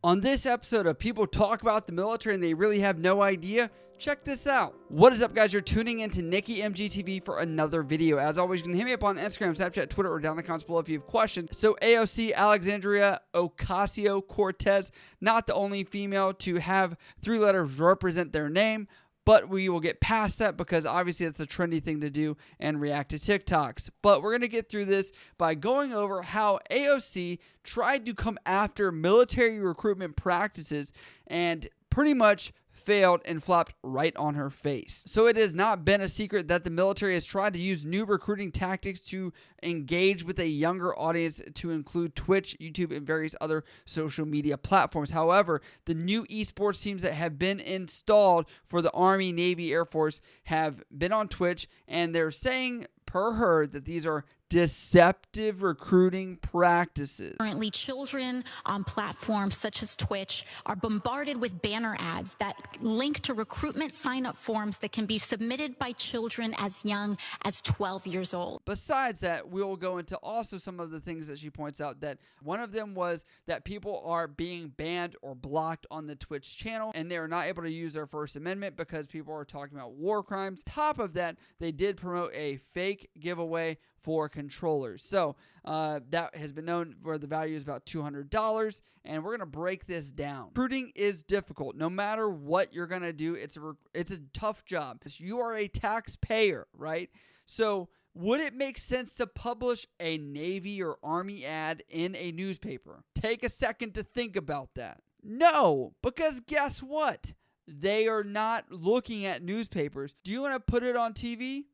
On this episode of People Talk About the Military and They Really Have No Idea, check this out. What is up, guys? You're tuning into NickyMGTV for another video. As always, you can hit me up on Instagram, Snapchat, Twitter, or down in the comments below if you have questions. So AOC, Alexandria Ocasio-Cortez, not the only female to have 3 letters represent their name, but we will get past that because obviously it's a trendy thing to do and react to TikToks. But we're going to get through this by going over how AOC tried to come after military recruitment practices and pretty much failed and flopped right on her face. So it has not been a secret that the military has tried to use new recruiting tactics to engage with a younger audience, to include Twitch, YouTube, and various other social media platforms. However, the new esports teams that have been installed for the Army, Navy, Air Force have been on Twitch, and they're saying, per her, that these are deceptive recruiting practices. Currently, children on platforms such as Twitch are bombarded with banner ads that link to recruitment sign-up forms that can be submitted by children as young as 12 years old. Besides that, we'll go into also some of the things that she points out, that one of them was that people are being banned or blocked on the Twitch channel, and they are not able to use their First Amendment because people are talking about war crimes. Top of that, they did promote a fake giveaway for controllers. So that has been known where the value is about $200, and we're going to break this down. Recruiting is difficult. No matter what you're going to do, it's a tough job. You are a taxpayer, right? So would it make sense to publish a Navy or Army ad in a newspaper? Take a second to think about that. No, because guess what? They are not looking at newspapers. Do you want to put it on TV?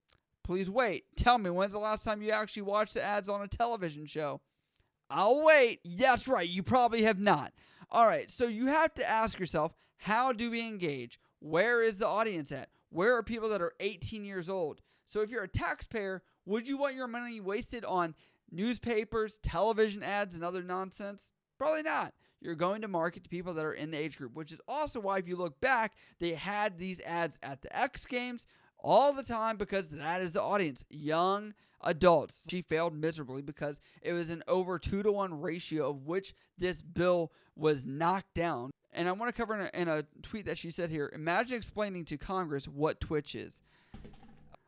Please wait. Tell me, when's the last time you actually watched the ads on a television show? I'll wait. That's right. You probably have not. All right. So you have to ask yourself, how do we engage? Where is the audience at? Where are people that are 18 years old? So if you're a taxpayer, would you want your money wasted on newspapers, television ads, and other nonsense? Probably not. You're going to market to people that are in the age group, which is also why, if you look back, they had these ads at the X Games all the time, because that is the audience, young adults. She failed miserably because it was an over 2-to-1 ratio of which this bill was knocked down. And I want to cover in a tweet that she said here, imagine explaining to Congress what Twitch is.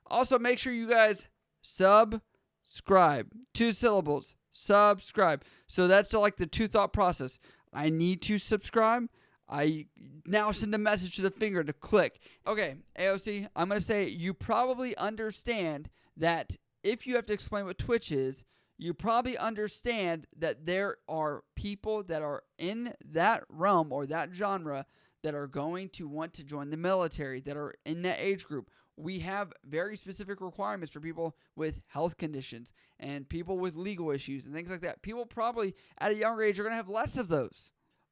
Also, make sure you guys subscribe. 2 syllables. Subscribe. So that's like the 2-thought process. I need to subscribe. I now send a message to the finger to click. Okay, AOC, I'm going to say you probably understand that if you have to explain what Twitch is, you probably understand that there are people that are in that realm or that genre that are going to want to join the military, that are in that age group. We have very specific requirements for people with health conditions and people with legal issues and things like that. People probably at a younger age are going to have less of those.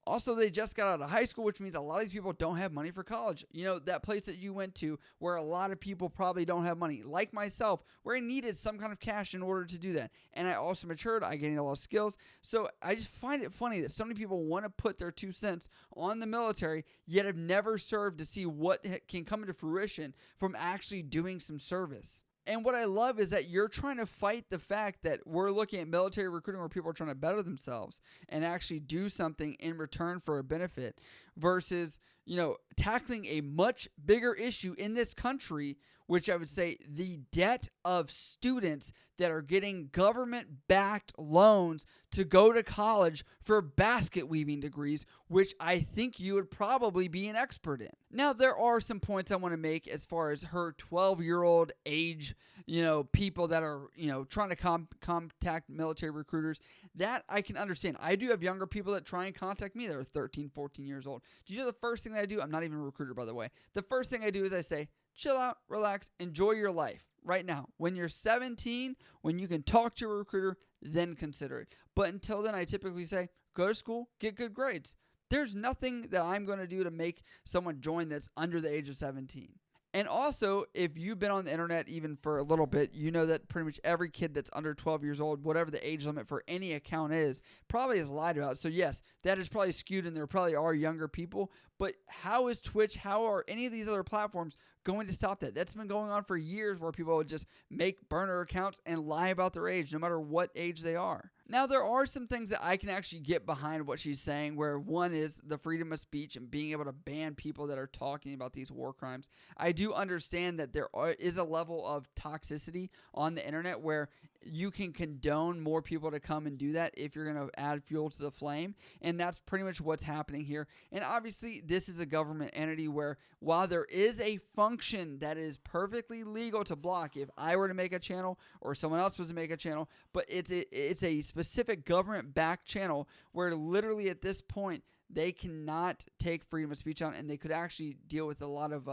Also, they just got out of high school, which means a lot of these people don't have money for college. You know, that place that you went to where a lot of people probably don't have money, like myself, where I needed some kind of cash in order to do that. And I also matured. I gained a lot of skills. So I just find it funny that so many people want to put their 2 cents on the military, yet have never served to see what can come into fruition from actually doing some service. And what I love is that you're trying to fight the fact that we're looking at military recruiting where people are trying to better themselves and actually do something in return for a benefit, versus, you know, tackling a much bigger issue in this country, which I would say the debt of students that are getting government-backed loans to go to college for basket weaving degrees, which I think you would probably be an expert in. Now, there are some points I want to make as far as her 12-year-old age, you know, people that are, you know, trying to contact military recruiters. That I can understand. I do have younger people that try and contact me that are 13, 14 years old. Do you know the first thing that I do? I'm not even a recruiter, by the way. The first thing I do is I say, chill out, relax, enjoy your life right now. When you're 17, when you can talk to a recruiter, then consider it. But until then, I typically say, go to school, get good grades. There's nothing that I'm going to do to make someone join that's under the age of 17. And also, if you've been on the internet even for a little bit, you know that pretty much every kid that's under 12 years old, whatever the age limit for any account is, probably is lied about. So yes, that is probably skewed, and there probably are younger people. But how is Twitch, how are any of these other platforms going to stop that? That's been going on for years, where people would just make burner accounts and lie about their age, no matter what age they are. Now, there are some things that I can actually get behind what she's saying, where one is the freedom of speech and being able to ban people that are talking about these war crimes. I do understand that there is a level of toxicity on the internet where you can condone more people to come and do that if you're going to add fuel to the flame, and that's pretty much what's happening here. And obviously, this is a government entity where while there is a function that is perfectly legal to block if I were to make a channel or someone else was to make a channel, but it's a specific government-backed channel where literally at this point they cannot take freedom of speech on, and they could actually deal with a lot of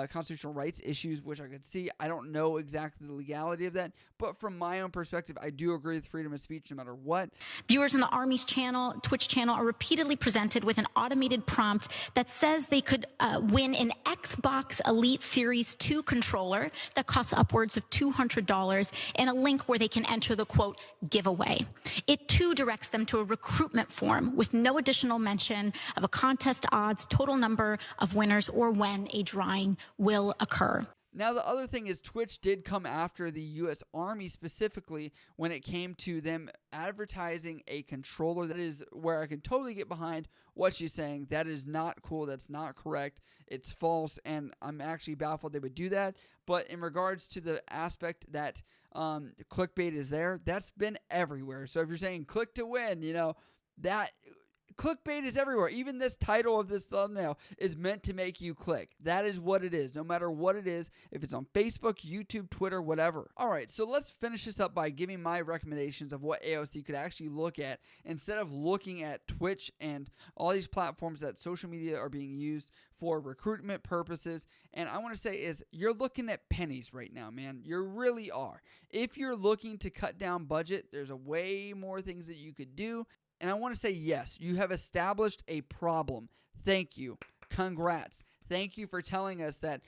constitutional rights issues, which I could see. I don't know exactly the legality of that, but from my own perspective, I do agree with freedom of speech no matter what. Viewers on the Army's channel, Twitch channel, are repeatedly presented with an automated prompt that says they could win an Xbox Elite Series 2 controller that costs upwards of $200 and a link where they can enter the, quote, giveaway. It, too, directs them to a recruitment form with no additional mention of a contest odds, total number of winners, or when a drawing will occur. Now, the other thing is Twitch did come after the U.S. Army specifically when it came to them advertising a controller. That is where I can totally get behind what she's saying. That is not cool. That's not correct. It's false, and I'm actually baffled they would do that. But in regards to the aspect that clickbait is there, that's been everywhere. So if you're saying click to win, that clickbait is everywhere. Even this title of this thumbnail is meant to make you click. That is what it is, no matter what it is, if it's on Facebook, YouTube, Twitter, whatever. All right, so let's finish this up by giving my recommendations of what AOC could actually look at instead of looking at Twitch and all these platforms that social media are being used for recruitment purposes. And I want to say is you're looking at pennies right now, man. You really are. If you're looking to cut down budget, there's a way more things that you could do. And I want to say, yes, you have established a problem. Thank you. Congrats. Thank you for telling us that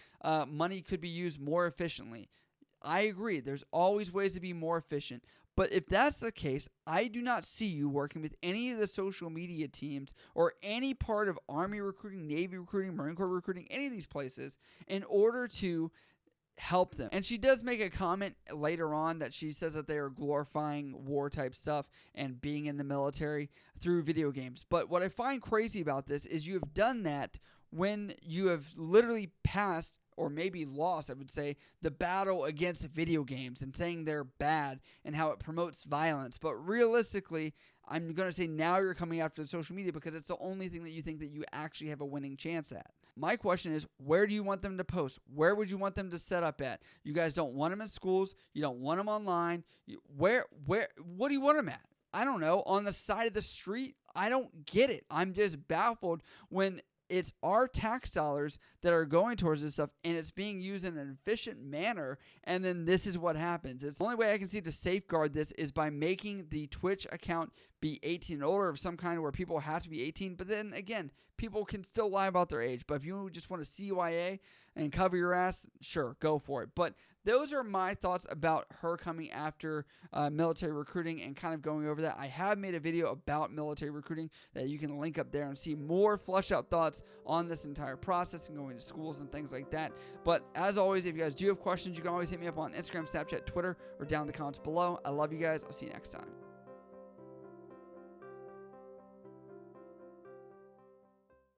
money could be used more efficiently. I agree. There's always ways to be more efficient. But if that's the case, I do not see you working with any of the social media teams or any part of Army recruiting, Navy recruiting, Marine Corps recruiting, any of these places in order to help them. And she does make a comment later on that she says that they are glorifying war type stuff and being in the military through video games. But what I find crazy about this is you have done that when you have literally passed, or maybe lost, I would say, the battle against video games and saying they're bad and how it promotes violence. But realistically, I'm going to say now you're coming after the social media because it's the only thing that you think that you actually have a winning chance at. My question is, where do you want them to post? Where would you want them to set up at? You guys don't want them in schools. You don't want them online. What do you want them at? I don't know. On the side of the street? I don't get it. I'm just baffled when it's our tax dollars that are going towards this stuff and it's being used in an efficient manner, and then this is what happens. It's the only way I can see to safeguard this is by making the Twitch account be 18 and older of some kind where people have to be 18, but then again, people can still lie about their age. But if you just want to CYA and cover your ass, sure, go for it. But those are my thoughts about her coming after military recruiting and kind of going over that. I have made a video about military recruiting that you can link up there and see more fleshed out thoughts on this entire process and going to schools and things like that. But as always, if you guys do have questions, you can always hit me up on Instagram, Snapchat, Twitter, or down in the comments below. I love you guys. I'll see you next time.